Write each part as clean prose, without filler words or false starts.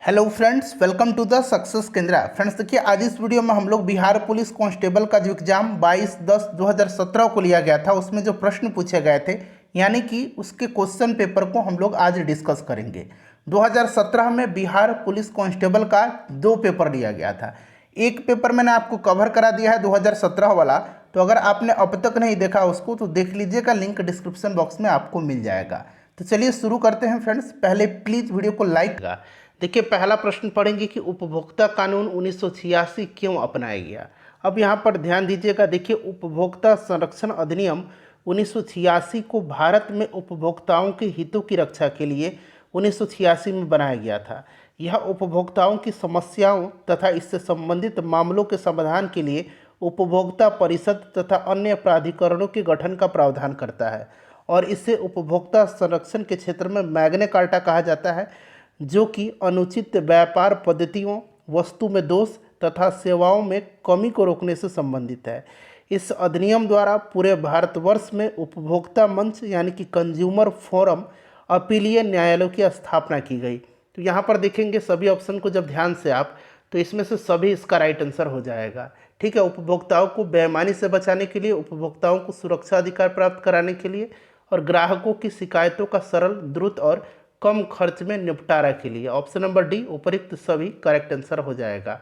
Hello friends, welcome to the success Kendra. Friends देखिए, आज इस वीडियो में हम लोग बिहार पुलिस कांस्टेबल का जो एग्जाम 22/10/2017 को लिया गया था, उसमें जो प्रश्न पूछे गए थे यानी कि उसके क्वेश्चन पेपर को हम लोग आज डिस्कस करेंगे। 2017 में बिहार पुलिस कांस्टेबल का 2 पेपर लिया गया था। एक पेपर मैंने आपको कवर करा दिया है 2017 वाला, तो अगर आपने अब तक नहीं देखा उसको तो देख लीजिएगा, लिंक डिस्क्रिप्शन बॉक्स में आपको मिल जाएगा। तो चलिए शुरू करते हैं फ्रेंड्स। पहले प्लीज़ वीडियो को लाइक। देखिए, पहला प्रश्न पढ़ेंगे कि उपभोक्ता कानून 1986 क्यों अपनाया गया। अब यहाँ पर ध्यान दीजिएगा। देखिए, उपभोक्ता संरक्षण अधिनियम 1986 को भारत में उपभोक्ताओं के हितों की रक्षा के लिए 1986 में बनाया गया था। यह उपभोक्ताओं की समस्याओं तथा इससे संबंधित मामलों के समाधान के लिए उपभोक्ता परिषद तथा अन्य प्राधिकरणों के गठन का प्रावधान करता है और इसे उपभोक्ता संरक्षण के क्षेत्र में मैग्ना कार्टा कहा जाता है, जो कि अनुचित व्यापार पद्धतियों, वस्तु में दोष तथा सेवाओं में कमी को रोकने से संबंधित है। इस अधिनियम द्वारा पूरे भारतवर्ष में उपभोक्ता मंच यानी कि कंज्यूमर फोरम अपीलीय न्यायालयों की स्थापना की गई। तो यहाँ पर देखेंगे सभी ऑप्शन को जब ध्यान से आप, तो इसमें से सभी इसका राइट आंसर हो जाएगा। ठीक है, उपभोक्ताओं को बेईमानी से बचाने के लिए, उपभोक्ताओं को सुरक्षा अधिकार प्राप्त कराने के लिए और ग्राहकों की शिकायतों का सरल, द्रुत और कम खर्च में निपटारा के लिए। ऑप्शन नंबर डी उपयुक्त सभी करेक्ट आंसर हो जाएगा।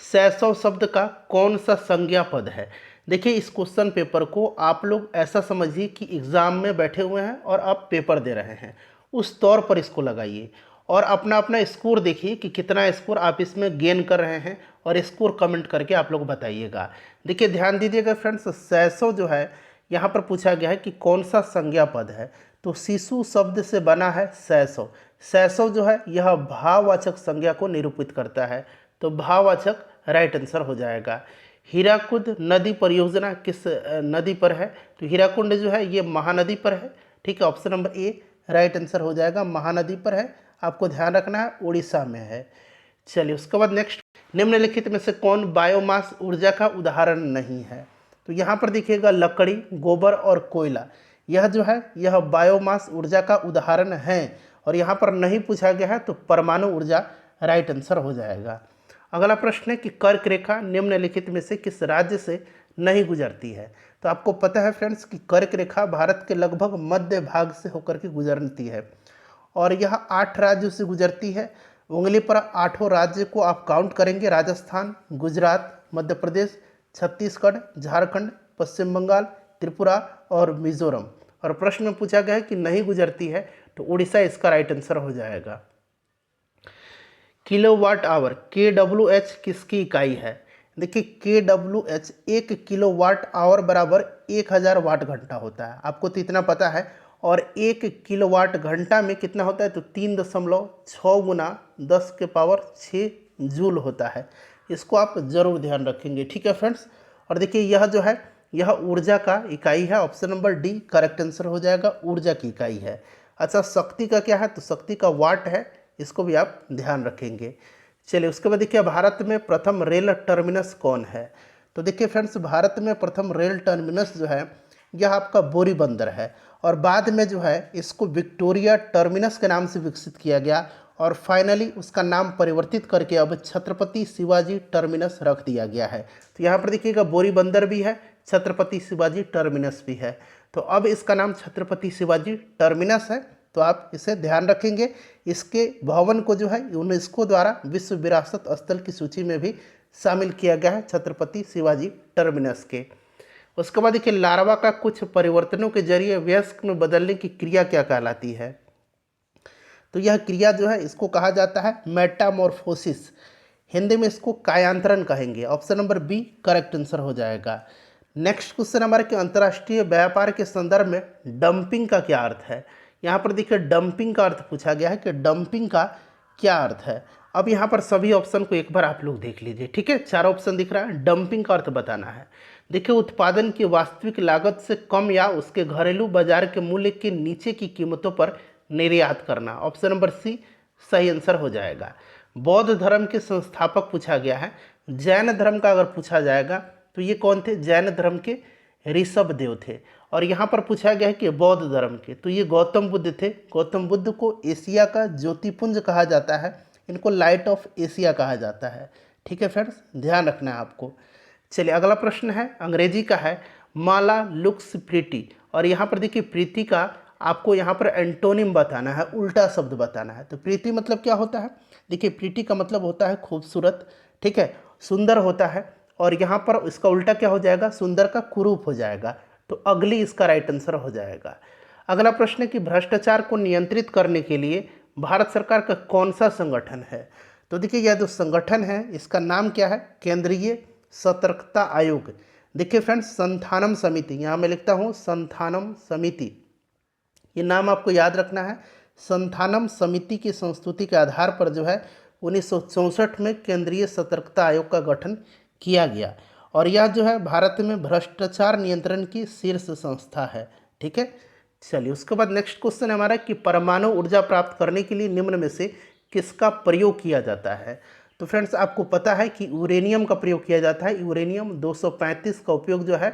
शैशव शब्द का कौन सा संज्ञा पद है। देखिए, इस क्वेश्चन पेपर को आप लोग ऐसा समझिए कि एग्जाम में बैठे हुए हैं और आप पेपर दे रहे हैं, उस तौर पर इसको लगाइए और अपना अपना स्कोर देखिए कि कितना स्कोर आप इसमें गेन कर रहे हैं और स्कोर कमेंट करके आप लोग बताइएगा। देखिए, ध्यान दीजिएगा फ्रेंड्स, शैशव जो है यहाँ पर पूछा गया है कि कौन सा संज्ञा पद है, तो शिशु शब्द से बना है शैशव। शैशव जो है यह भाववाचक संज्ञा को निरूपित करता है, तो भाववाचक राइट आंसर हो जाएगा। हीराकुद नदी परियोजना किस नदी पर है, तो हीराकुंड जो है ये महानदी पर है। ठीक है, ऑप्शन नंबर ए राइट आंसर हो जाएगा, महानदी पर है। आपको ध्यान रखना है उड़ीसा में है। चलिए, उसके बाद नेक्स्ट, निम्नलिखित में से कौन बायोमास ऊर्जा का उदाहरण नहीं है। तो यहाँ पर देखिएगा लकड़ी, गोबर और कोयला, यह जो है यह बायोमास ऊर्जा का उदाहरण है और यहाँ पर नहीं पूछा गया है, तो परमाणु ऊर्जा राइट आंसर हो जाएगा। अगला प्रश्न है कि कर्क रेखा निम्नलिखित में से किस राज्य से नहीं गुजरती है। तो आपको पता है फ्रेंड्स कि कर्क रेखा भारत के लगभग मध्य भाग से होकर के गुजरती है और यह 8 राज्यों से गुजरती है। उंगली पर 8 राज्य को आप काउंट करेंगे, राजस्थान, गुजरात, मध्य प्रदेश, छत्तीसगढ़, झारखंड, पश्चिम बंगाल, त्रिपुरा और मिजोरम। और प्रश्न में पूछा गया है कि नहीं गुजरती है, तो उड़ीसा इसका राइट आंसर हो जाएगा। किलोवाट आवर KWH किसकी इकाई है। देखिए, KWH 1 किलोवाट आवर बराबर 1000 वाट घंटा होता है, आपको तो इतना पता है। और 1 किलोवाट घंटा में कितना होता है, तो 3.6 गुना 10⁻6 जूल होता है। इसको आप जरूर ध्यान रखेंगे। ठीक है फ्रेंड्स, और देखिए यह जो है यह ऊर्जा का इकाई है। Option number D correct answer हो जाएगा, ऊर्जा की इकाई है। अच्छा, शक्ति का क्या है, तो शक्ति का वाट है, इसको भी आप ध्यान रखेंगे। चलिए, उसके बाद देखिए भारत में प्रथम रेल टर्मिनस कौन है। तो देखिए फ्रेंड्स, भारत में प्रथम रेल टर्मिनस जो है यह आपका बोरी बंदर है और बाद में जो है इसको विक्टोरिया टर्मिनस के नाम से विकसित किया गया और फाइनली उसका नाम परिवर्तित करके अब छत्रपति शिवाजी टर्मिनस रख दिया गया है। तो यहाँ पर देखिएगा बोरी बंदर भी है, छत्रपति शिवाजी टर्मिनस भी है, तो अब इसका नाम छत्रपति शिवाजी टर्मिनस है। तो आप इसे ध्यान रखेंगे। इसके भवन को जो है यूनेस्को द्वारा विश्व विरासत स्थल की सूची में भी शामिल किया गया है, छत्रपति शिवाजी टर्मिनस के। उसके बाद देखिए, लार्वा का कुछ परिवर्तनों के जरिए वयस्क में बदलने की क्रिया क्या कहलाती है। तो यह क्रिया जो है इसको कहा जाता है मेटामॉर्फोसिस, हिंदी में इसको कायांतरण कहेंगे। Option number B correct answer हो जाएगा। नेक्स्ट क्वेश्चन हमारे कि अंतर्राष्ट्रीय व्यापार के संदर्भ में डंपिंग का क्या अर्थ है। यहाँ पर देखिए डंपिंग का अर्थ पूछा गया है कि डंपिंग का क्या अर्थ है। अब यहाँ पर सभी ऑप्शन को एक बार आप लोग देख लीजिए। ठीक है, 4 ऑप्शन दिख रहा है, डंपिंग का अर्थ बताना है। देखिए, उत्पादन की वास्तविक लागत से कम या उसके घरेलू बाजार के मूल्य के नीचे की कीमतों पर निर्यात करना। ऑप्शन नंबर सी सही आंसर हो जाएगा। बौद्ध धर्म के संस्थापक पूछा गया है। जैन धर्म का अगर पूछा जाएगा तो ये कौन थे, जैन धर्म के ऋषभ देव थे। और यहाँ पर पूछा गया है कि बौद्ध धर्म के, तो ये गौतम बुद्ध थे। गौतम बुद्ध को एशिया का ज्योतिपुंज कहा जाता है, इनको लाइट ऑफ एशिया कहा जाता है। ठीक है फ्रेंड्स, ध्यान रखना है आपको। चलिए अगला प्रश्न है, अंग्रेजी का है, माला लुक्स प्रीटी। और यहाँ पर देखिए प्रीति का आपको यहाँ पर एंटोनिम बताना है, उल्टा शब्द बताना है। तो प्रीति मतलब क्या होता है? देखिए प्रीति का मतलब होता है खूबसूरत, ठीक है, सुंदर होता है। और यहाँ पर इसका उल्टा क्या हो जाएगा? सुंदर का कुरूप हो जाएगा। तो अगली इसका राइट आंसर हो जाएगा। अगला प्रश्न है कि भ्रष्टाचार को नियंत्रित करने के लिए भारत सरकार का कौन सा संगठन है? तो देखिए यह जो संगठन है इसका नाम क्या है? केंद्रीय सतर्कता आयोग। देखिए फ्रेंड्स, संथानम समिति, यहाँ मैं लिखता हूँ संथानम समिति, ये नाम आपको याद रखना है। संथानम समिति की संस्तुति के आधार पर जो है 1964 में केंद्रीय सतर्कता आयोग का गठन किया गया। और यह जो है भारत में भ्रष्टाचार नियंत्रण की शीर्ष संस्था है। ठीक है, चलिए उसके बाद नेक्स्ट क्वेश्चन है हमारा कि परमाणु ऊर्जा प्राप्त करने के लिए निम्न में से किसका प्रयोग किया जाता है? तो फ्रेंड्स आपको पता है कि यूरेनियम का प्रयोग किया जाता है। यूरेनियम 235 का उपयोग जो है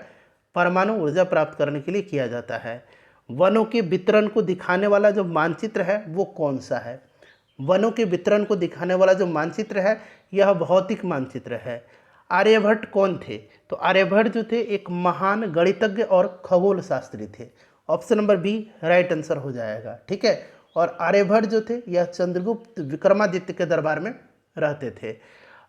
परमाणु ऊर्जा प्राप्त करने के लिए किया जाता है। वनों के वितरण को दिखाने वाला जो मानचित्र है वो कौन सा है? वनों के वितरण को दिखाने वाला जो मानचित्र है यह भौतिक मानचित्र है। आर्यभट्ट कौन थे? तो आर्यभट्ट जो थे एक महान गणितज्ञ और खगोल शास्त्री थे। Option number B right answer हो जाएगा। ठीक है, और आर्यभट्ट जो थे यह चंद्रगुप्त विक्रमादित्य के दरबार में रहते थे।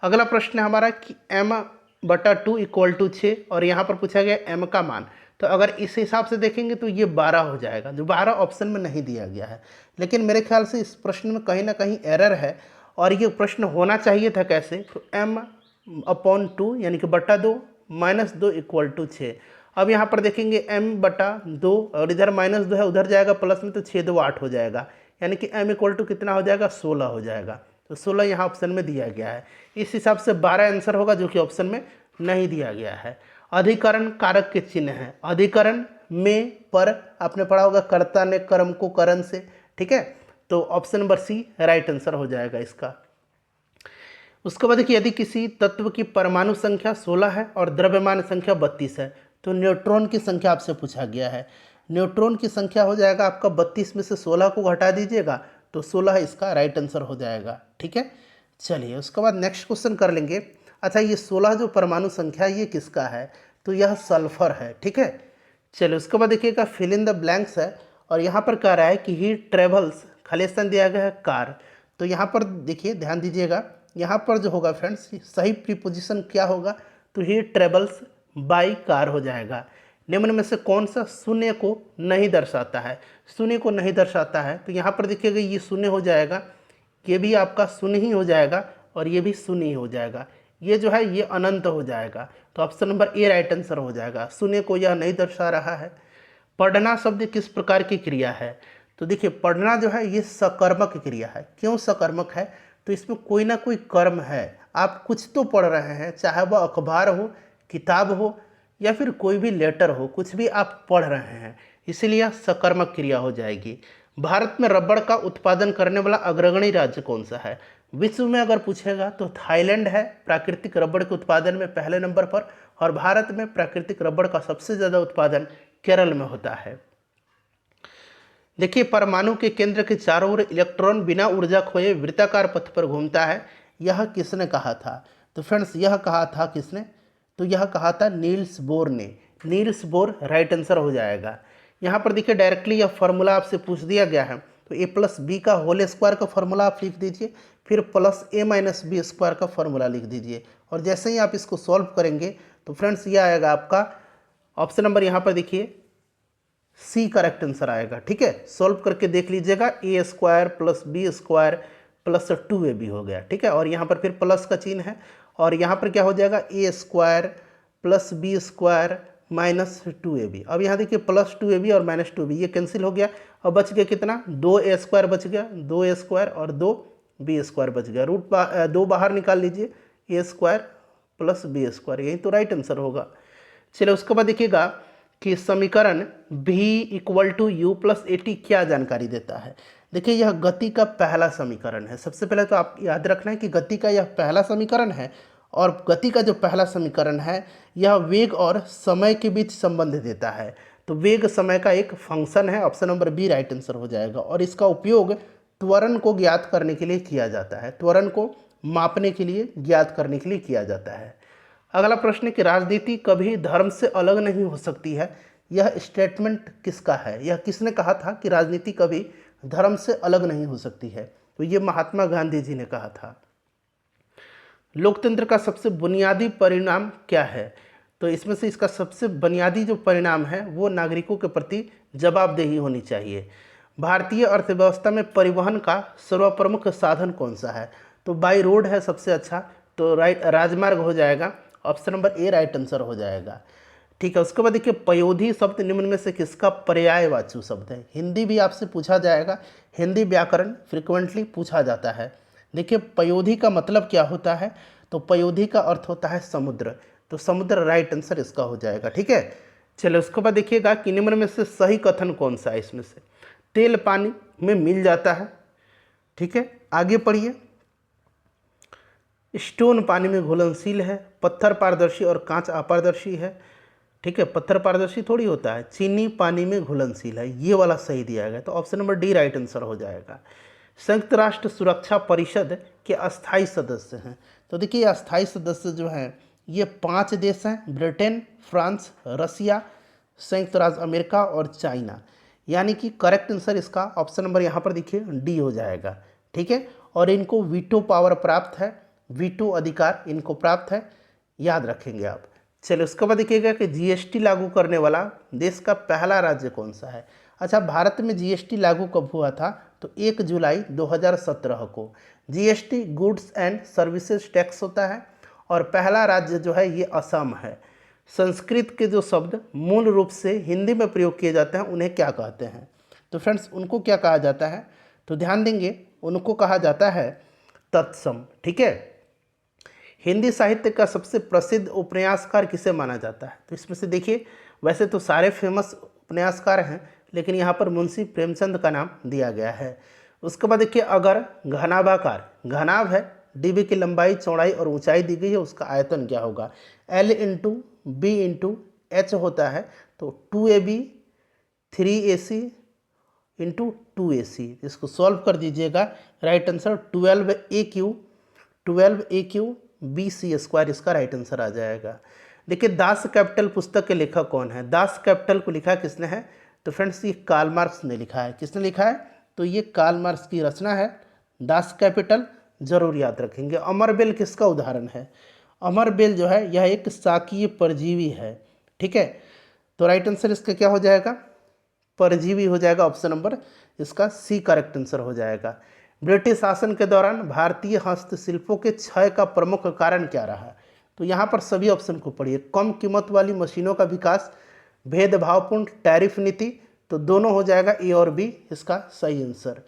अगला प्रश्न है हमारा कि m/2 = 6 और यहाँ पर पूछा गया m का मान। तो अगर इस हिसाब से देखेंगे तो ये 12 हो जाएगा, जो 12 ऑप्शन में नहीं दिया गया है। लेकिन मेरे ख्याल से इस प्रश्न में कहीं ना कहीं एरर है और ये प्रश्न होना चाहिए था कैसे? तो m/2 यानी कि बटा 2 -2 = 6। अब यहाँ पर देखेंगे m/2 और इधर -2 है, उधर जाएगा प्लस में, तो 6 2 8 हो जाएगा, यानी कि m = कितना हो जाएगा? 16 हो जाएगा। तो 16 यहाँ ऑप्शन में दिया गया है। इस हिसाब से 12 आंसर होगा, जो कि ऑप्शन में नहीं दिया गया है। अधिकरण कारक के चिन्ह हैं। अधिकरण में पर आपने पढ़ा होगा, कर्ता ने कर्म को करण से। ठीक है, तो option number C right answer हो जाएगा इसका। उसके बाद देखिए यदि किसी तत्व की परमाणु संख्या 16 है और द्रव्यमान संख्या 32 है तो न्यूट्रॉन की संख्या आपसे पूछा गया है। न्यूट्रॉन की संख्या हो जाएगा आपका 32 में से 16 को घटा दीजिएगा तो 16 इसका राइट आंसर हो जाएगा। ठीक है, चलिए उसके बाद नेक्स्ट क्वेश्चन कर लेंगे। अच्छा, ये 16 जो परमाणु संख्या ये किसका है? तो यह सल्फर है। ठीक है, चलिए उसके बाद देखिएगा फिल इन द ब्लैंक्स है और यहाँ पर कह रहा है कि ही ट्रेवल्स, खाली स्थान दिया गया है कार। तो यहाँ पर देखिए ध्यान दीजिएगा, यहाँ पर जो होगा फ्रेंड्स सही प्रीपोजिशन क्या होगा? तो ही ट्रेवल्स बाई कार हो जाएगा। निम्न में से कौन सा शून्य को नहीं दर्शाता है? शून्य को नहीं दर्शाता है तो यहाँ पर देखिएगा ये शून्य हो जाएगा, ये भी आपका शून्य ही हो जाएगा और ये भी शून्य ही हो जाएगा। ये जो है ये अनंत हो जाएगा। तो ऑप्शन नंबर ए राइट आंसर हो जाएगा। शून्य को यह नहीं दर्शा रहा है। पढ़ना शब्द किस प्रकार की क्रिया है? तो देखिए पढ़ना जो है ये सकर्मक क्रिया है। क्यों सकर्मक है? तो इसमें कोई ना कोई कर्म है, आप कुछ तो पढ़ रहे हैं, चाहे वह अखबार हो, किताब हो या फिर कोई भी लेटर हो, कुछ भी आप पढ़ रहे हैं, इसीलिए सकर्मक क्रिया हो जाएगी। भारत में रबड़ का उत्पादन करने वाला अग्रगणी राज्य कौन सा है? विश्व में अगर पूछेगा तो थाईलैंड है प्राकृतिक रबड़ के उत्पादन में पहले नंबर पर, और भारत में प्राकृतिक रबड़ का सबसे ज़्यादा उत्पादन केरल में होता है। देखिए परमाणु के केंद्र के चारों ओर इलेक्ट्रॉन बिना ऊर्जा खोए वृत्ताकार पथ पर घूमता है, यह किसने कहा था? तो फ्रेंड्स यह कहा था किसने? तो यह कहा था नील्स बोर ने। नील्स बोर राइट आंसर हो जाएगा। यहाँ पर देखिए डायरेक्टली यह फॉर्मूला आपसे पूछ दिया गया है, तो a+b का होल स्क्वायर का फॉर्मूला आप लिख दीजिए, फिर +a-b² का फॉर्मूला लिख दीजिए, और जैसे ही आप इसको सॉल्व करेंगे तो फ्रेंड्स ये आएगा आपका ऑप्शन नंबर, यहाँ पर देखिए सी करेक्ट आंसर आएगा। ठीक है, सॉल्व करके देख लीजिएगा, a² + b² + 2ab हो गया। ठीक है, और यहाँ पर फिर प्लस का चिन्ह है और यहाँ पर क्या हो जाएगा a² + b² - 2ab। अब यहाँ देखिए +2ab और -2ab ये कैंसिल हो गया, अब बच गया कितना? 2a² बच गया, 2a² और 2b² बच गया। रूट 2 बाहर निकाल लीजिए, a² + b², यही तो राइट आंसर होगा। चलिए उसके बाद देखिएगा कि समीकरण v = u + at क्या जानकारी देता है? देखिए यह गति का पहला समीकरण है। सबसे पहले तो आप याद रखना है कि गति का यह पहला समीकरण है, और गति का जो पहला समीकरण है यह वेग और समय के बीच संबंध देता है। तो वेग समय का एक फंक्शन है। Option number B right answer हो जाएगा। और इसका उपयोग त्वरण को ज्ञात करने के लिए किया जाता है, त्वरण को मापने के लिए, ज्ञात करने के लिए किया जाता है। अगला प्रश्न है कि राजनीति कभी धर्म से अलग नहीं हो सकती है, यह स्टेटमेंट किसका है? यह किसने कहा था कि राजनीति कभी धर्म से अलग नहीं हो सकती है? तो ये महात्मा गांधी जी ने कहा था। लोकतंत्र का सबसे बुनियादी परिणाम क्या है? तो इसमें से इसका सबसे बुनियादी जो परिणाम है वो नागरिकों के प्रति जवाबदेही होनी चाहिए। भारतीय अर्थव्यवस्था में परिवहन का सर्वप्रमुख साधन कौन सा है? तो बाई रोड है सबसे अच्छा, तो राजमार्ग हो जाएगा। ऑप्शन नंबर ए राइट आंसर हो जाएगा। ठीक है, उसके बाद देखिए पयोधी शब्द निम्न में से किसका पर्यायवाची शब्द है? हिंदी भी आपसे पूछा जाएगा, हिंदी व्याकरण फ्रिक्वेंटली पूछा जाता है। देखिए पयोधी का मतलब क्या होता है? तो पयोधी का अर्थ होता है समुद्र, तो समुद्र राइट आंसर इसका हो जाएगा। ठीक है, चलो उसके बाद देखिएगा कि निम्न में से सही कथन कौन सा है? इसमें से तेल पानी में मिल जाता है। ठीक है, आगे पढ़िए। स्टोन पानी में घुलनशील है, पत्थर पारदर्शी और कांच अपारदर्शी है। ठीक है, पत्थर पारदर्शी थोड़ी होता है। चीनी पानी में घुलनशील है, ये वाला सही दिया गया, तो option number D right answer हो जाएगा। संयुक्त राष्ट्र सुरक्षा परिषद के अस्थायी सदस्य हैं। तो देखिए अस्थायी सदस्य जो हैं ये 5 देश हैं, ब्रिटेन, फ्रांस, रसिया, संयुक्त राज्य अमेरिका और चाइना। यानी कि करेक्ट आंसर इसका ऑप्शन नंबर यहाँ पर देखिए डी हो जाएगा। ठीक है, और इनको वीटो पावर प्राप्त है, वीटो अधिकार इनको प्राप्त है, याद रखेंगे आप। चलिए उसके बाद देखिएगा कि जीएसटी लागू करने वाला देश का पहला राज्य कौन सा है? अच्छा, भारत में जीएसटी लागू कब हुआ था? तो 1 जुलाई 2017 को। GST goods and services tax होता है और पहला राज्य जो है ये असम है। संस्कृत के जो शब्द मूल रूप से हिंदी में प्रयोग किए जाते हैं उन्हें क्या कहते हैं? तो फ्रेंड्स उनको क्या कहा जाता है? तो ध्यान देंगे, उनको कहा जाता है तत्सम। ठीक है, हिंदी साहित्य का सबसे प्रसिद्ध उपन्यासकार किसे माना जाता है? तो इसमें से देखिए वैसे तो सारे फेमस उपन्यासकार हैं, लेकिन यहाँ पर मुंशी प्रेमचंद का नाम दिया गया है। उसके बाद देखिए अगर घनाभाकार, घनाभ है, डिब्बे की लंबाई चौड़ाई और ऊंचाई दी गई है, उसका आयतन क्या होगा? L into B into H होता है, तो 2AB 3AC इंटू 2AC। इसको सॉल्व कर दीजिएगा, राइट आंसर 12AQ BC² इसका राइट आंसर आ जाएगा। देखिए दास कैपिटल पुस्तक के लेखक कौन है? दास कैपिटल को लिखा किसने है? तो फ्रेंड्स ये कार्ल मार्क्स ने लिखा है। किसने लिखा है? तो ये कार्ल मार्क्स की रचना है दास कैपिटल, जरूर याद रखेंगे। अमरबेल किसका उदाहरण है? अमरबेल जो है यह एक शाकीय परजीवी है। ठीक है, तो राइट आंसर इसका क्या हो जाएगा? परजीवी हो जाएगा। ऑप्शन नंबर इसका सी करेक्ट आंसर हो जाएगा। ब्रिटिश शासन के दौरान भारतीय हस्तशिल्पों के क्षय का प्रमुख कारण क्या रहा? तो यहाँ पर सभी ऑप्शन को पढ़िए। कम कीमत वाली मशीनों का विकास, भेदभावपूर्ण टैरिफ नीति, तो दोनों हो जाएगा ए और बी इसका सही आंसर।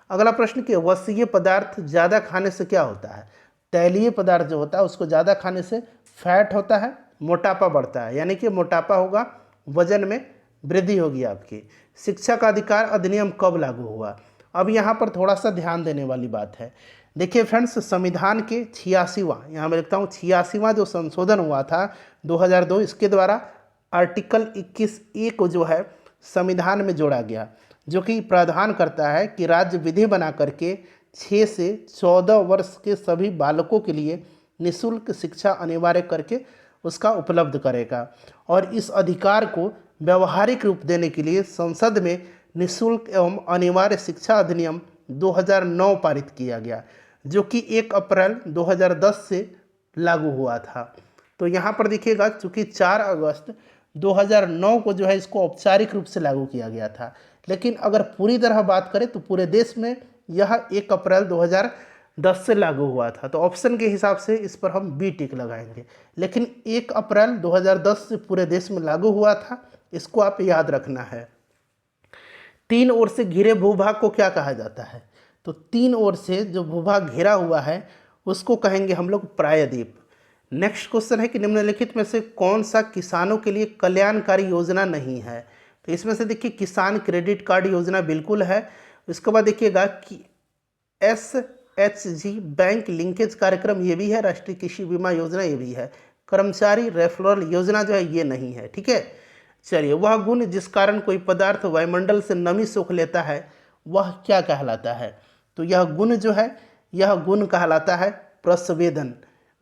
अगला प्रश्न कि वसीय पदार्थ ज़्यादा खाने से क्या होता है? तैलीय पदार्थ जो होता है उसको ज़्यादा खाने से फैट होता है, मोटापा बढ़ता है, यानी कि मोटापा होगा, वजन में वृद्धि होगी आपकी। शिक्षा का अधिकार अधिनियम कब लागू हुआ? अब यहाँ पर थोड़ा सा ध्यान देने वाली बात है। देखिए फ्रेंड्स संविधान के 86वां, यहाँ मैं लिखता हूँ 86वां जो संशोधन हुआ था 2002, इसके द्वारा आर्टिकल 21A को जो है संविधान में जोड़ा गया, जो कि प्रावधान करता है कि राज्य विधि बना करके 6 से 14 वर्ष के सभी बालकों के लिए निःशुल्क शिक्षा अनिवार्य करके उसका उपलब्ध करेगा। और इस अधिकार को व्यवहारिक रूप देने के लिए संसद में निःशुल्क एवं अनिवार्य शिक्षा अधिनियम 2009 पारित किया गया, जो कि 1 अप्रैल 2010 से लागू हुआ था। तो यहाँ पर देखिएगा चूँकि 4 अगस्त 2009 को जो है इसको औपचारिक रूप से लागू किया गया था, लेकिन अगर पूरी तरह बात करें तो पूरे देश में यह 1 अप्रैल 2010 से लागू हुआ था। तो ऑप्शन के हिसाब से इस पर हम बी टिक लगाएंगे, लेकिन 1 अप्रैल 2010 से पूरे देश में लागू हुआ था, इसको आप याद रखना है। 3 ओर से घिरे भूभाग को क्या कहा जाता है? तो 3 ओर से जो भूभाग घिरा हुआ है उसको कहेंगे हम लोग प्रायद्वीप। नेक्स्ट क्वेश्चन है कि निम्नलिखित में से कौन सा किसानों के लिए कल्याणकारी योजना नहीं है? तो इसमें से देखिए किसान क्रेडिट कार्ड योजना बिल्कुल है। उसके बाद देखिएगा कि SHG बैंक लिंकेज कार्यक्रम ये भी है, राष्ट्रीय कृषि बीमा योजना ये भी है, कर्मचारी रेफरल योजना जो है ये नहीं है। ठीक है, चलिए, वह गुण जिस कारण कोई पदार्थ वायुमंडल से नमी सोख लेता है वह क्या कहलाता है? तो यह गुण जो है, यह गुण कहलाता है प्रस्वेदन।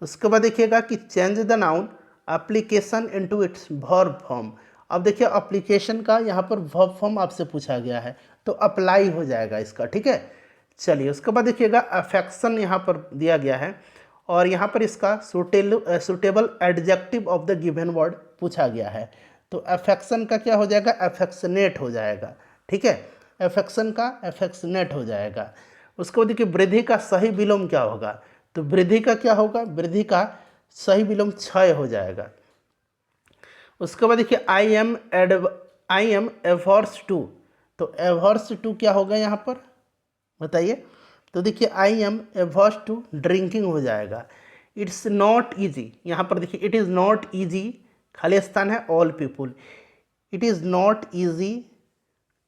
उसके बाद देखिएगा कि change the noun application into its verb form. अब देखिए एप्लीकेशन का यहाँ पर वर्ब फॉर्म आपसे पूछा गया है, तो अप्लाई हो जाएगा इसका, ठीक है। चलिए, उसके बाद देखिएगा अफेक्शन यहाँ पर दिया गया है, और यहाँ पर इसका suitable adjective of the given word पूछा गया है। तो अफेक्शन का क्या हो जाएगा? अफेक्शनेट हो जाएगा, ठीक है। अफेक्शन का अफेक्शनेट हो जाएगा। उसके बाद देखिए वृद्धि का सही विलोम क्या होगा? तो वृद्धि का क्या होगा? वृद्धि का सही विलोम क्षय हो जाएगा। उसके बाद देखिए आई एम एवर्स टू, तो एवर्स टू क्या होगा यहाँ पर बताइए? तो देखिए I am averse to drinking हो जाएगा। इट्स नॉट ईजी, यहाँ पर देखिए इट इज़ नॉट ईजी, खाली स्थान है all people. It is not easy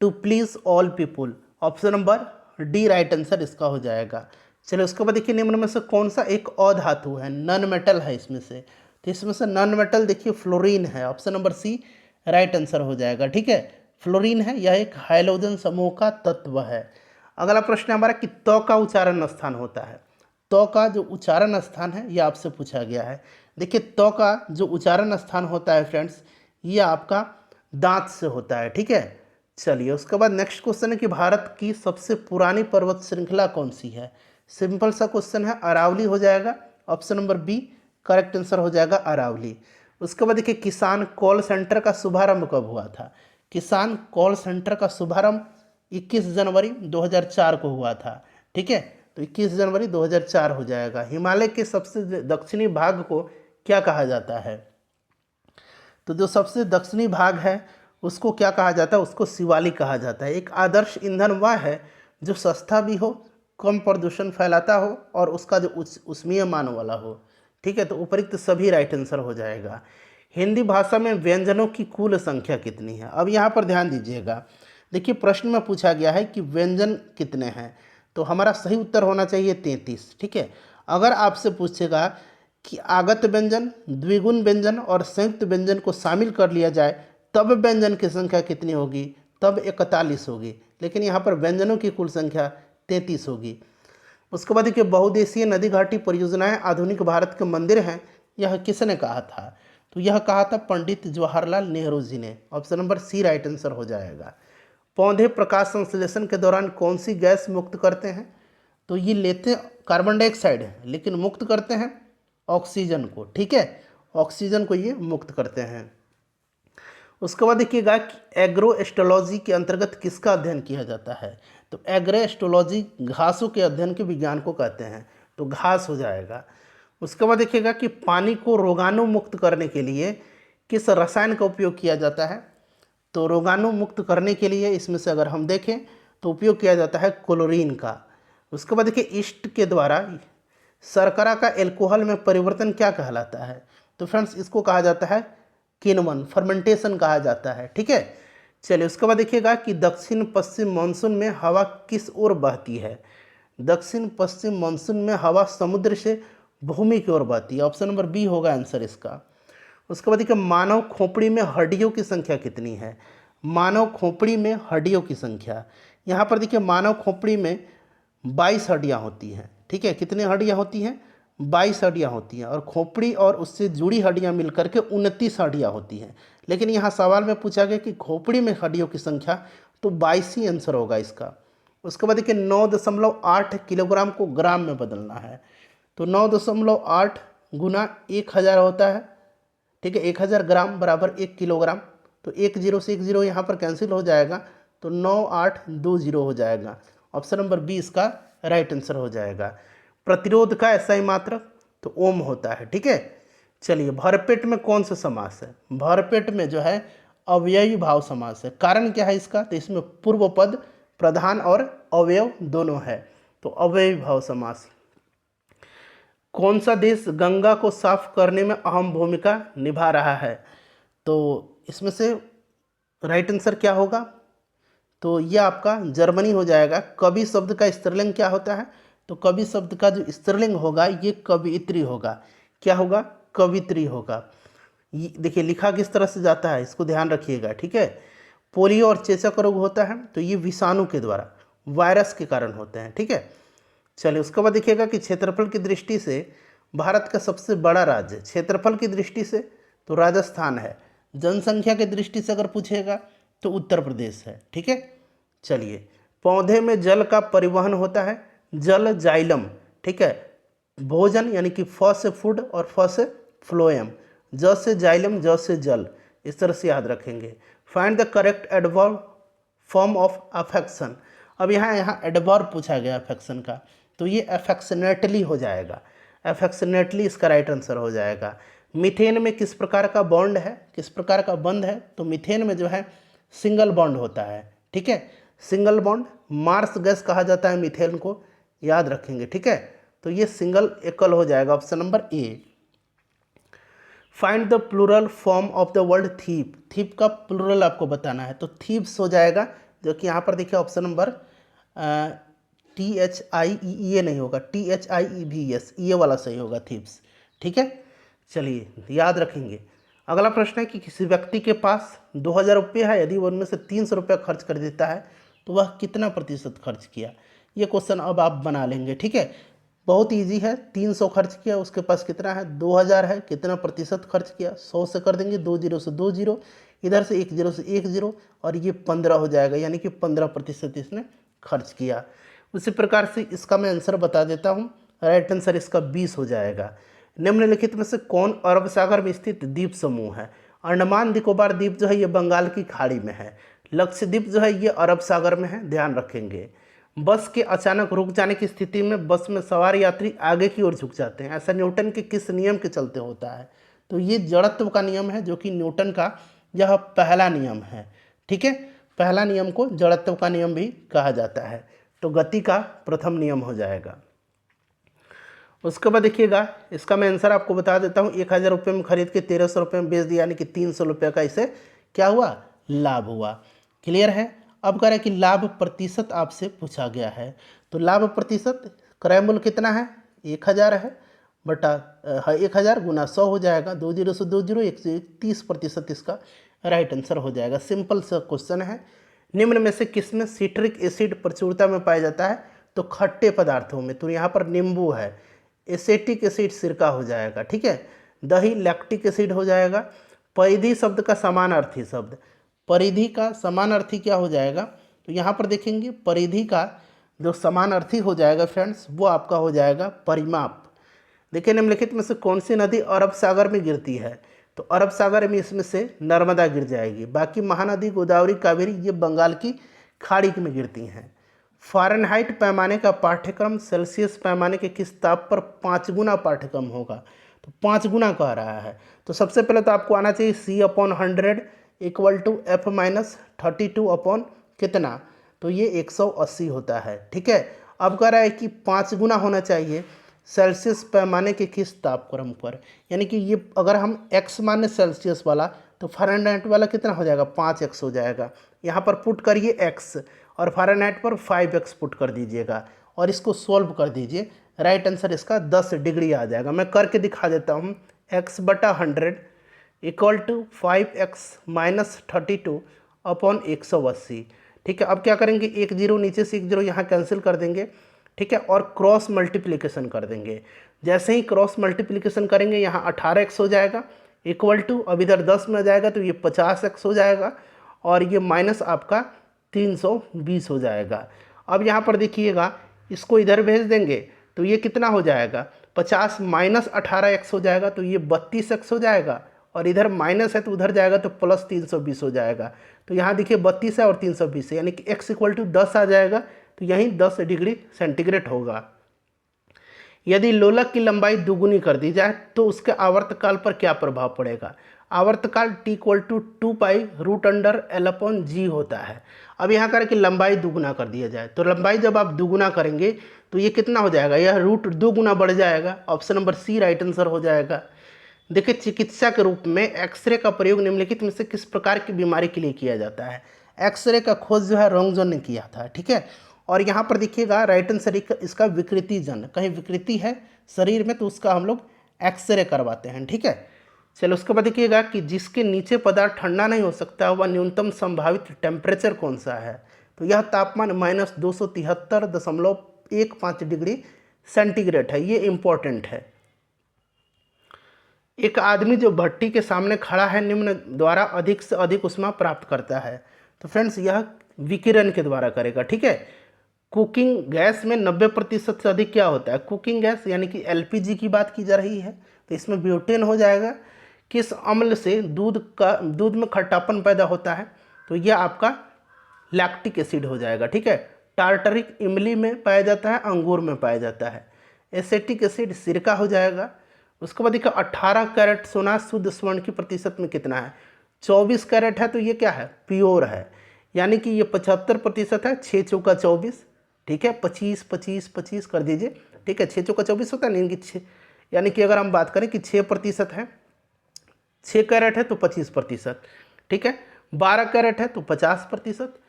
to please all people. Option number D right answer इसका हो जाएगा। चलिए, उसके बाद देखिए निम्न में से कौन सा एक अधातु है, नॉन मेटल है इसमें से? तो इसमें से नॉन मेटल देखिए फ्लोरीन है, option number C right answer हो जाएगा, ठीक है। फ्लोरीन है, यह एक हाइड्रोजन समूह का तत्व है। अगला प्रश्न है हमारा कि तो का उच्चारण स्थान होता है। तो का जो उच्चारण स्थान है यह आपसे पूछा गया है। देखिए तो का जो उच्चारण स्थान होता है फ्रेंड्स, ये आपका दांत से होता है, ठीक है। चलिए, उसके बाद नेक्स्ट क्वेश्चन है कि भारत की सबसे पुरानी पर्वत श्रृंखला कौन सी है? सिंपल सा क्वेश्चन है, अरावली हो जाएगा, option number B correct answer हो जाएगा अरावली। उसके बाद देखिए किसान कॉल सेंटर का शुभारंभ कब हुआ था? किसान कॉल सेंटर का शुभारंभ 21 जनवरी 2004 को हुआ था, ठीक है। तो 21 जनवरी 2004 हो जाएगा। हिमालय के सबसे दक्षिणी भाग को क्या कहा जाता है? तो जो सबसे दक्षिणी भाग है उसको क्या कहा जाता है? उसको शिवालिक कहा जाता है। एक आदर्श ईंधन वह है जो सस्ता भी हो, कम प्रदूषण फैलाता हो और उसका जो उष्मीय मान वाला हो, ठीक है। तो उपरोक्त सभी राइट आंसर हो जाएगा। हिंदी भाषा में व्यंजनों की कुल संख्या कितनी है? अब यहाँ पर ध्यान दीजिएगा, देखिए प्रश्न में पूछा गया है कि व्यंजन कितने हैं, तो हमारा सही उत्तर होना चाहिए 33, ठीक है। अगर आपसे पूछेगा कि आगत व्यंजन, द्विगुण व्यंजन और संयुक्त व्यंजन को शामिल कर लिया जाए तब व्यंजन की संख्या कितनी होगी? तब 41 होगी, लेकिन यहाँ पर व्यंजनों की कुल संख्या 33 होगी। उसके बाद देखिए बहुदेशीय नदी घाटी परियोजनाएं आधुनिक भारत के मंदिर हैं, यह किसने कहा था? तो यह कहा था पंडित जवाहरलाल नेहरू जी ने, option number C right answer हो जाएगा। पौधे प्रकाश संश्लेषण के दौरान कौन सी गैस मुक्त करते हैं? तो ये लेते कार्बन डाइऑक्साइड है लेकिन मुक्त करते हैं ऑक्सीजन को, ठीक है। ऑक्सीजन को ये मुक्त करते हैं। उसके बाद देखिएगा कि एग्रो एस्ट्रोलॉजी के अंतर्गत किसका अध्ययन किया जाता है? तो एग्रो एस्ट्रोलॉजी घासों के अध्ययन के विज्ञान को कहते हैं, तो घास हो जाएगा। उसके बाद देखिएगा कि पानी को रोगाणु मुक्त करने के लिए किस रसायन का उपयोग किया जाता है? तो रोगाणु मुक्त करने के लिए इसमें से अगर हम देखें तो उपयोग किया जाता है क्लोरीन का। उसके बाद देखिए ईस्ट के द्वारा शर्करा का एल्कोहल में परिवर्तन क्या कहलाता है? तो फ्रेंड्स इसको कहा जाता है किण्वन, फर्मेंटेशन कहा जाता है, ठीक है। चलिए, उसके बाद देखिएगा कि दक्षिण पश्चिम मानसून में हवा किस ओर बहती है? दक्षिण पश्चिम मानसून में हवा समुद्र से भूमि की ओर बहती है, ऑप्शन नंबर बी होगा आंसर इसका। उसके बाद देखिए मानव खोपड़ी में हड्डियों की संख्या कितनी है? मानव खोपड़ी में हड्डियों की संख्या, यहाँ पर देखिए मानव खोपड़ी में 22 हड्डियाँ होती हैं, ठीक है। कितनी हड्डियाँ होती हैं? 22 हड्डियाँ होती हैं, और खोपड़ी और उससे जुड़ी हड्डियाँ मिलकर के 29 हड्डियाँ होती हैं। लेकिन यहाँ सवाल में पूछा गया कि खोपड़ी में हड्डियों की संख्या, तो 22 ही आंसर होगा इसका। उसके बाद देखिए 9.8 किलोग्राम को ग्राम में बदलना है, तो 9.8 गुना 1000 होता है, ठीक है। 1000 ग्राम बराबर 1 किलोग्राम, तो 1 0 से 1 0 यहाँ पर कैंसिल हो जाएगा, तो 9820 हो जाएगा। ऑप्शन नंबर बी इसका राइट आंसर हो जाएगा। प्रतिरोध का ऐसा ही मात्रक तो ओम होता है, ठीक है। चलिए, भरपेट में कौन सा समास है? भरपेट में जो है अव्ययी भाव समास है। कारण क्या है इसका? तो इसमें पूर्व पद प्रधान और अवयव दोनों है, तो अव्ययी भाव समास। कौन सा देश गंगा को साफ करने में अहम भूमिका निभा रहा है? तो इसमें से राइट आंसर क्या होगा? तो ये आपका जर्मनी हो जाएगा। कवि शब्द का स्त्रीलिंग क्या होता है? तो कवि शब्द का जो स्त्रीलिंग होगा ये कवियत्री होगा। क्या होगा? कवित्री होगा। देखिए लिखा किस तरह से जाता है, इसको ध्यान रखिएगा, ठीक है। पोलियो और चेचक रोग होता है तो ये विषाणु के द्वारा, वायरस के कारण होते हैं, ठीक है। चलिए उसके बाद देखिएगा कि क्षेत्रफल की दृष्टि से भारत का सबसे बड़ा राज्य, क्षेत्रफल की दृष्टि से तो राजस्थान है, जनसंख्या की दृष्टि से अगर पूछेगा तो उत्तर प्रदेश है, ठीक है। चलिए पौधे में जल का परिवहन होता है, जल जाइलम, ठीक है। भोजन यानी कि फ से फूड और फ से फ्लोएम, ज से जाइलम, ज से जल, इस तरह से याद रखेंगे। Find the correct adverb form of affection. अब यहाँ एडवर्ब पूछा गया अफेक्शन का, तो ये अफेक्शनेटली हो जाएगा, अफेक्शनेटली इसका राइट आंसर हो जाएगा। मीथेन में किस प्रकार का बॉन्ड है, किस प्रकार का बंध है, तो मीथेन में जो है सिंगल बॉन्ड होता है, ठीक है, सिंगल बॉन्ड। मार्स गैस कहा जाता है मीथेन को, याद रखेंगे, ठीक है। तो ये सिंगल एकल हो जाएगा, option number A. Find the plural form of the word thief, thief का प्लूरल आपको बताना है, तो थीप्स हो जाएगा, जो कि यहाँ पर देखिए ऑप्शन नंबर THIE नहीं होगा, THIEVS, ये वाला सही होगा, थीप्स, ठीक है। चलिए याद रखेंगे। अगला प्रश्न है कि किसी व्यक्ति के पास 2000 रुपये है, यदि वो उनमें से 300 रुपये खर्च कर देता है तो वह कितना प्रतिशत खर्च किया। ये क्वेश्चन अब आप बना लेंगे, ठीक है। बहुत इजी है, 300 खर्च किया, उसके पास कितना है 2000 है, कितना प्रतिशत खर्च किया, 100 से कर देंगे, 2 जीरो से 2 जीरो, इधर से 1 जीरो से 1 जीरो, और ये 15 हो जाएगा, यानी कि 15% इसने खर्च किया। उसी प्रकार से इसका मैं आंसर बता देता हूँ, राइट आंसर इसका 20 हो जाएगा। निम्नलिखित में से कौन अरब सागर में स्थित द्वीप समूह है। अंडमान निकोबार द्वीप जो है ये बंगाल की खाड़ी में है, लक्षद्वीप जो है ये अरब सागर में है, ध्यान रखेंगे। बस के अचानक रुक जाने की स्थिति में बस में सवार यात्री आगे की ओर झुक जाते हैं, ऐसा न्यूटन के किस नियम के चलते होता है, तो ये जड़त्व का नियम है, जो कि न्यूटन का यह पहला नियम है, ठीक है। पहला नियम को जड़त्व का नियम भी कहा जाता है, तो गति का प्रथम नियम हो जाएगा। उसके बाद देखिएगा, इसका मैं आंसर आपको बता देता हूँ। 1000 रुपये में खरीद के 1300 रुपये में बेच दिया, यानी कि 300 रुपये का इसे क्या हुआ, लाभ हुआ। क्लियर है। अब कह रहे हैं कि लाभ प्रतिशत आपसे पूछा गया है, तो लाभ प्रतिशत क्रय मूल्य कितना है, 1000 है, बटा 1000 गुना 100 हो जाएगा, 2 जीरो से 2 जीरो, 130% इसका राइट आंसर हो जाएगा। सिंपल सा क्वेश्चन है। निम्न में से किसमें सिट्रिक एसिड प्रचुरता में पाया जाता है, तो खट्टे पदार्थों में, तो यहाँ पर नींबू है, एसेटिक एसिड सिरका हो जाएगा, ठीक है। दही लैक्टिक एसिड हो जाएगा। परिधि शब्द का समानार्थी शब्द, परिधि का समानार्थी क्या हो जाएगा, तो यहाँ पर देखेंगे परिधि का जो समानार्थी हो जाएगा फ्रेंड्स, वो आपका हो जाएगा परिमाप। देखिए निम्नलिखित में से कौन सी नदी अरब सागर में गिरती है, तो अरब सागर में इसमें से नर्मदा गिर जाएगी, बाकी महानदी गोदावरी कावेरी ये बंगाल की खाड़ी में गिरती हैं। फ़ारेनहाइट पैमाने का पाठ्यक्रम सेल्सियस पैमाने के किस ताप पर 5 गुना पाठ्यक्रम होगा, तो 5 गुना कह रहा है। तो सबसे पहले तो आपको आना चाहिए C/100 equal to F-32 upon कितना, तो ये 180 होता है, ठीक है। अब कह रहा है कि 5 गुना होना चाहिए सेल्सियस पैमाने के किस तापक्रम पर, यानी कि ये अगर हम x माने सेल्सियस वाला, तो फ़ारेनहाइट वाला कितना हो जाएगा, 5x हो जाएगा। यहाँ पर पुट करिए x और फ़ारेनहाइट पर 5x पुट कर दीजिएगा और इसको सॉल्व कर दीजिए, राइट आंसर इसका 10 डिग्री आ जाएगा। मैं करके दिखा देता हूँ। x/100 equal to 5x minus 32 upon 180, ठीक है। अब क्या करेंगे, 1 जीरो नीचे से 1 जीरो यहाँ कैंसिल कर देंगे, ठीक है, और क्रॉस मल्टीप्लिकेशन कर देंगे। जैसे ही क्रॉस मल्टीप्लिकेशन करेंगे यहाँ 18x हो जाएगा इक्वल टू, अब इधर 10 में आ जाएगा तो ये 50x हो जाएगा और ये माइनस आपका 320 हो जाएगा। अब यहाँ पर देखिएगा, इसको इधर भेज देंगे तो ये कितना हो जाएगा, 50 माइनस 18x हो जाएगा, तो ये 32x हो जाएगा, और इधर माइनस है तो उधर जाएगा तो प्लस 320 हो जाएगा। तो यहाँ देखिए 32 है और 320 है, यानी कि x इक्वल टू 10 आ जाएगा, तो यहीं 10 डिग्री सेंटीग्रेड होगा। यदि लोलक की लंबाई दुगुनी कर दी जाए तो उसके आवर्तकाल पर क्या प्रभाव पड़ेगा। आवर्तकाल t इक्वल टू 2π√L/g होता है। अब यहाँ कर कि लंबाई दुगुना कर दिया जाए, तो लंबाई जब आप दुगुना करेंगे तो ये कितना हो जाएगा, यह रूट 2 गुना बढ़ जाएगा, option number C right answer हो जाएगा। देखिए चिकित्सा के रूप में एक्सरे का प्रयोग निम्नलिखित में से किस प्रकार की बीमारी के लिए किया जाता है। एक्सरे का खोज जो है रोंगजन ने किया था, ठीक है। और यहाँ पर देखिएगा राइट आंसर इसका विकृति जन, कहीं विकृति है शरीर में तो उसका हम लोग एक्सरे करवाते हैं, ठीक है। चलो उसके बाद देखिएगा कि जिसके नीचे पदार्थ ठंडा नहीं हो सकता वह न्यूनतम संभावित टेम्परेचर कौन सा है। तो यह तापमान -273.15 डिग्री सेंटीग्रेड है। ये इम्पोर्टेंट है। एक आदमी जो भट्टी के सामने खड़ा है निम्न द्वारा अधिक से अधिक ऊष्मा प्राप्त करता है। तो फ्रेंड्स यह विकिरण के द्वारा करेगा, ठीक है। कुकिंग गैस में 90% से अधिक क्या होता है, कुकिंग गैस यानी कि एलपीजी की बात की जा रही है। तो इसमें ब्यूटेन हो जाएगा। किस अम्ल से दूध में खट्टापन पैदा होता है, तो यह आपका लैक्टिक एसिड हो जाएगा, ठीक है। टार्टरिक इमली में पाया जाता है, अंगूर में पाया जाता है। एसेटिक एसिड सिरका हो जाएगा। उसके बाद देखिए 18 कैरेट सोना शुद्ध स्वर्ण की प्रतिशत में कितना है, 24 कैरेट है। तो ये क्या है, प्योर है, यानी कि ये 75% है। 6 चौका 24, ठीक है। 25 25 25 कर दीजिए, ठीक है। 6 चौका 24 होता है, नहीं कि 6, यानी कि अगर हम बात करें कि 6% है, 6 कैरेट है तो 25%, ठीक है। 12 कैरेट है तो 50%,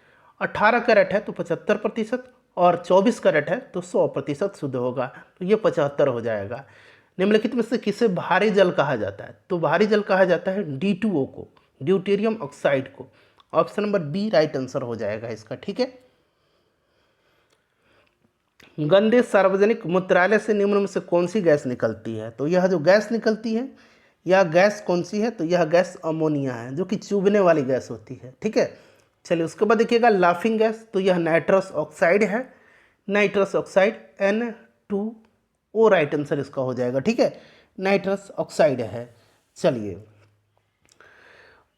18 कैरेट है तो 75%, और 24 कैरेट है तो 100% शुद्ध होगा। तो ये 75 हो जाएगा। निम्नलिखित में से किसे भारी जल कहा जाता है, तो भारी जल कहा जाता है D2O को, ड्यूटेरियम ऑक्साइड को। Option number B right answer हो जाएगा इसका, ठीक है। गंदे सार्वजनिक मूत्रालय से निम्न में से कौन सी गैस निकलती है, तो यह जो गैस निकलती है यह गैस कौन सी है, तो यह गैस अमोनिया है, जो कि चुभने वाली गैस होती है, ठीक है। चलिए उसके बाद देखिएगा लाफिंग गैस, तो यह नाइट्रस ऑक्साइड है, nitrous oxide N2O right answer इसका हो जाएगा, ठीक है। नाइट्रस ऑक्साइड है। चलिए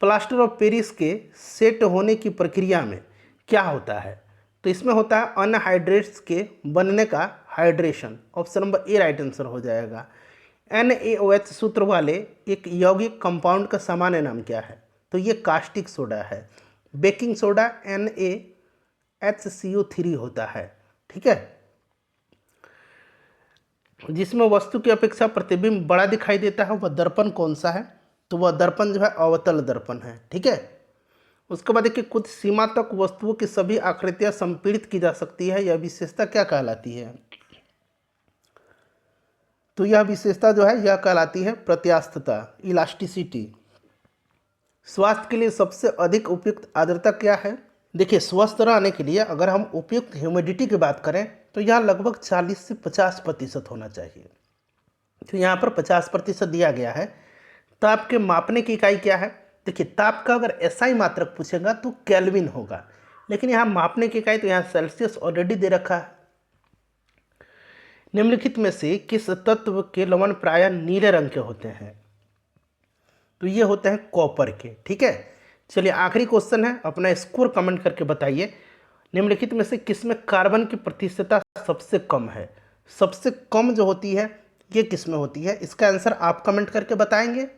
प्लास्टर ऑफ पेरिस के सेट होने की प्रक्रिया में क्या होता है, तो इसमें होता है अनहाइड्रेट्स के बनने का हाइड्रेशन। ऑप्शन नंबर ए राइट आंसर हो जाएगा। NaOH सूत्र वाले एक यौगिक कंपाउंड का सामान्य नाम क्या है, तो ये कास्टिक सोडा है। बेकिंग सोडा NaHCO3 होता है, ठीक है। जिसमें वस्तु की अपेक्षा प्रतिबिंब बड़ा दिखाई देता है वह दर्पण कौन सा है, तो वह दर्पण जो है अवतल दर्पण है, ठीक है। उसके बाद देखिए कुछ सीमा तक वस्तुओं की सभी आकृतियां संपीड़ित की जा सकती है, यह विशेषता क्या कहलाती है, तो यह विशेषता जो है यह कहलाती है प्रत्यास्थता, इलास्टिसिटी। स्वास्थ्य के लिए सबसे अधिक उपयुक्त आर्द्रता क्या है, देखिए स्वस्थ रहने के लिए अगर हम उपयुक्त ह्यूमिडिटी की बात करें तो यह लगभग 40 से 50% होना चाहिए। तो यहाँ पर 50% दिया गया है। ताप के मापने की इकाई क्या है, देखिए ताप का अगर एसआई मात्रक पूछेगा तो केल्विन होगा, लेकिन यहाँ मापने की इकाई तो यहाँ सेल्सियस ऑलरेडी दे रखा है। निम्नलिखित में से किस तत्व के लवण प्रायः नीले रंग के होते हैं, तो ये होते हैं कॉपर के, ठीक है। चलिए आखिरी क्वेश्चन है, अपना स्कोर कमेंट करके बताइए। निम्नलिखित में से किसमें कार्बन की प्रतिशतता सबसे कम है, सबसे कम जो होती है ये किसमें होती है, इसका आंसर आप कमेंट करके बताएंगे।